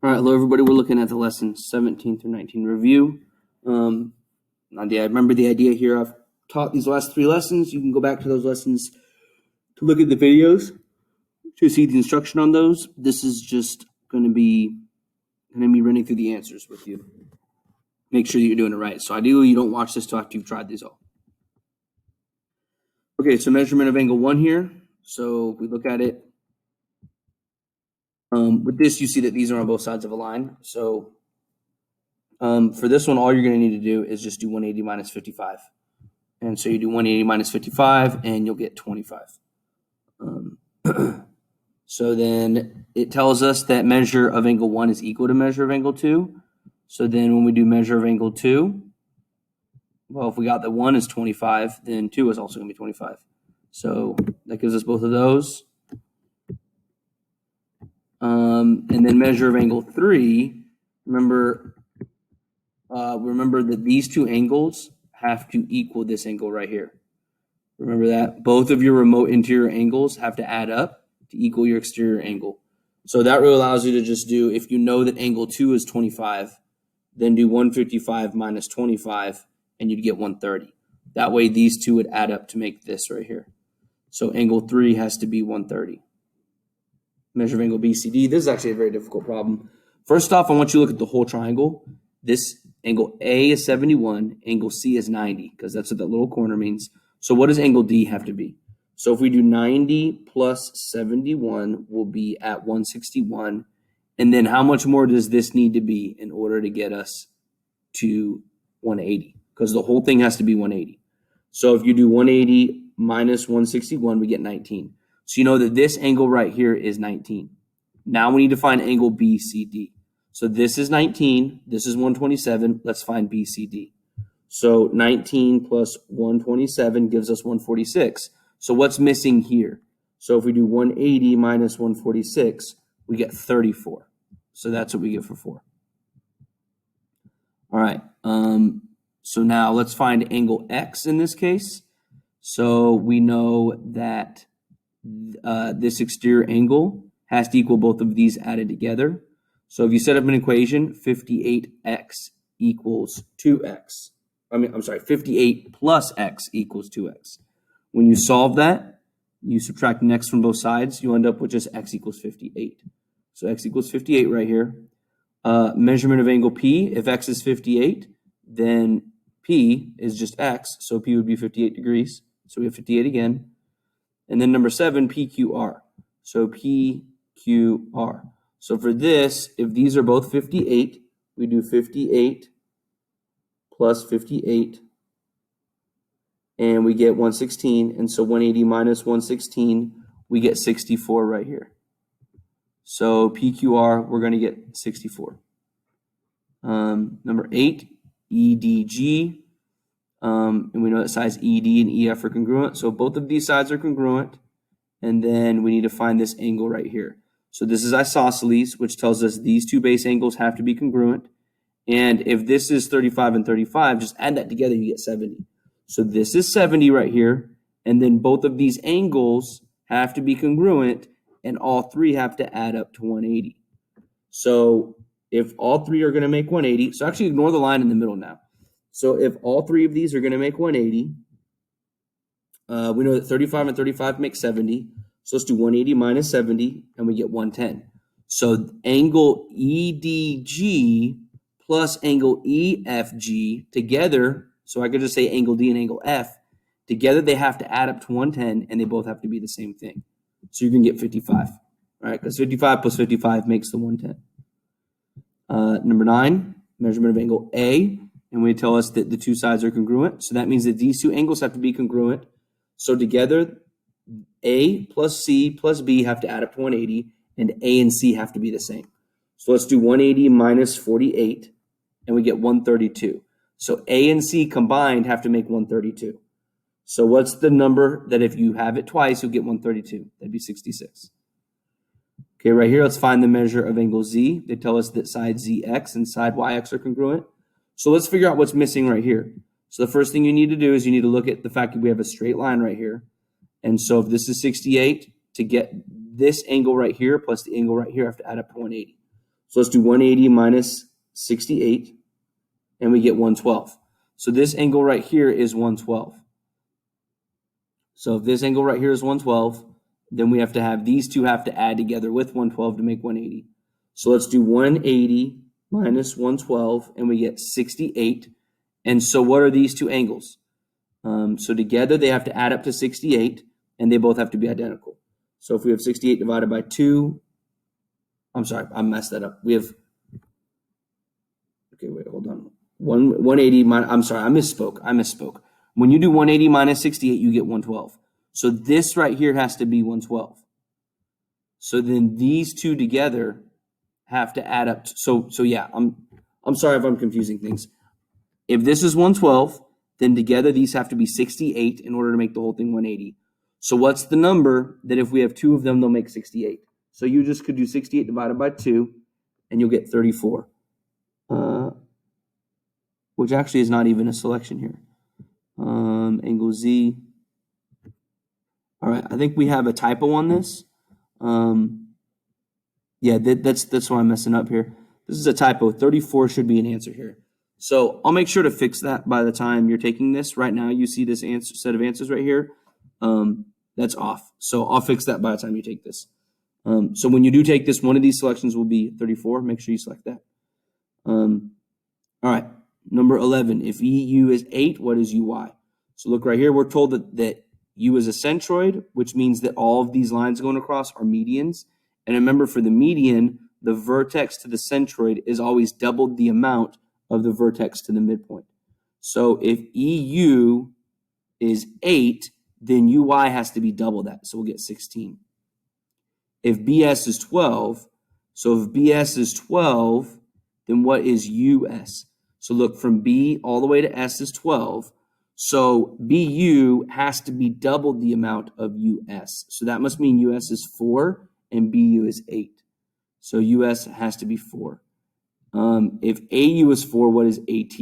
All right, hello everybody. We're looking at the lesson 17 through 19 review. I remember the idea here. I've taught these last 3 lessons. You can go back to those lessons to look at the videos to see the instruction on those. This is just going to be running through the answers with you. Make sure that you're doing it right. So ideally, you don't watch this till after you've tried these all. Okay, so measurement of angle 1 here. So if we look at it, with this, you see that these are on both sides of a line. So for this one, all you're going to need to do is just do 180 minus 55. And so you do 180 minus 55, and you'll get 25. So then it tells us that measure of angle 1 is equal to measure of angle 2. So then when we do measure of angle 2, well, if we got that 1 is 25, then 2 is also going to be 25. So that gives us both of those. And then measure of angle 3, remember that these two angles have to equal this angle right here. Remember that? Both of your remote interior angles have to add up to equal your exterior angle. So that really allows you to just do, if you know that angle 2 is 25, then do 155 minus 25, and you'd get 130. That way these two would add up to make this right here. So angle 3 has to be 130. Measure of angle BCD. This is actually a very difficult problem. First off, I want you to look at the whole triangle. This angle A is 71, angle C is 90, because that's what that little corner means. So what does angle D have to be? So if we do 90 plus 71, we'll be at 161. And then how much more does this need to be in order to get us to 180? Because the whole thing has to be 180. So if you do 180 minus 161, we get 19. So you know that this angle right here is 19. Now we need to find angle BCD. So this is 19, this is 127, let's find BCD. So 19 plus 127 gives us 146. So what's missing here? So if we do 180 minus 146, we get 34. So that's what we get for 4. All right, so now let's find angle X in this case. So we know that this exterior angle has to equal both of these added together. So if you set up an equation, 58x equals 2x. 58 plus x equals 2x. When you solve that, you subtract an x from both sides, you end up with just x equals 58. So x equals 58 right here. Measurement of angle P, if x is 58, then P is just x, so P would be 58 degrees. So we have 58 again. And then number 7, PQR. So PQR. So for this, if these are both 58, we do 58 plus 58, and we get 116. And so 180 minus 116, we get 64 right here. So PQR, we're going to get 64. Number 8, EDG. And we know that sides ED and EF are congruent. So both of these sides are congruent. And then we need to find this angle right here. So this is isosceles, which tells us these two base angles have to be congruent. And if this is 35 and 35, just add that together, you get 70. So this is 70 right here. And then both of these angles have to be congruent, and all 3 have to add up to 180. So if all 3 are going to make 180, so actually ignore the line in the middle now. So if all 3 of these are going to make 180, we know that 35 and 35 make 70. So let's do 180 minus 70, and we get 110. So angle EDG plus angle EFG together, so I could just say angle D and angle F, together they have to add up to 110, and they both have to be the same thing. So you can get 55, right? Because 55 plus 55 makes the 110. Number 9, measurement of angle A. And we tell us that the two sides are congruent. So that means that these two angles have to be congruent. So together, A plus C plus B have to add up to 180, and A and C have to be the same. So let's do 180 minus 48, and we get 132. So A and C combined have to make 132. So what's the number that if you have it twice, you'll get 132? That'd be 66. Okay, right here, let's find the measure of angle Z. They tell us that side ZX and side YX are congruent. So let's figure out what's missing right here. So the first thing you need to do is you need to look at the fact that we have a straight line right here. And so if this is 68, to get this angle right here plus the angle right here, I have to add up to 180. So let's do 180 minus 68, and we get 112. So this angle right here is 112. So if this angle right here is 112, then we have to have these two have to add together with 112 to make 180. So let's do 180 minus 112, and we get 68. And so what are these two angles? So together they have to add up to 68, and they both have to be identical. So if we have 68 divided by 2, I'm sorry, I messed that up. We have, okay, wait, hold on. 180 minus, I'm sorry, I misspoke. When you do 180 minus 68, you get 112. So this right here has to be 112. So then these two together have to add up. So yeah, I'm sorry if I'm confusing things. If this is 112, then together these have to be 68 in order to make the whole thing 180. So what's the number that if we have two of them, they'll make 68? So you just could do 68 divided by 2, and you'll get 34, which actually is not even a selection here. Angle Z. All right, I think we have a typo on this. Yeah, that's why I'm messing up here. This is a typo. 34 should be an answer here. So I'll make sure to fix that by the time you're taking this. Right now, you see this answer set of answers right here. That's off. So I'll fix that by the time you take this. So when you do take this, one of these selections will be 34. Make sure you select that. All right, number 11. If EU is 8, what is UY? So look right here. We're told that U is a centroid, which means that all of these lines going across are medians. And remember, for the median, the vertex to the centroid is always doubled the amount of the vertex to the midpoint. So if EU is 8, then UI has to be double that. So we'll get 16. If BS is 12, so if BS is 12, then what is US? So look, from B all the way to S is 12. So BU has to be double the amount of US. So that must mean US is 4 and BU is 8. So US has to be 4. If AU is 4, what is AT?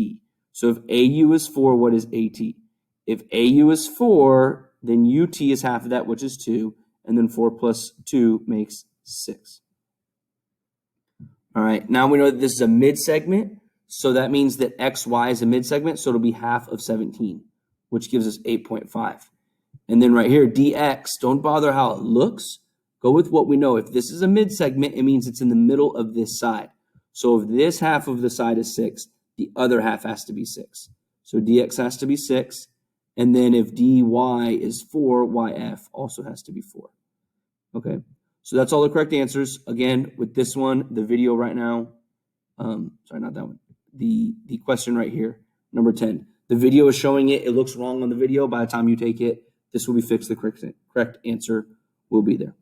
So if AU is 4, what is AT? If AU is 4, then UT is half of that, which is 2. And then 4 plus 2 makes 6. All right, now we know that this is a mid-segment. So that means that XY is a mid-segment. So it'll be half of 17, which gives us 8.5. And then right here, DX, don't bother how it looks. Go with what we know. If this is a mid-segment, it means it's in the middle of this side. So if this half of the side is 6, the other half has to be 6. So DX has to be 6. And then if DY is 4, YF also has to be 4. Okay, so that's all the correct answers. Again, with this one, the video right now, sorry, not that one. The question right here, number 10. The video is showing it. It looks wrong on the video. By the time you take it, this will be fixed. The correct answer will be there.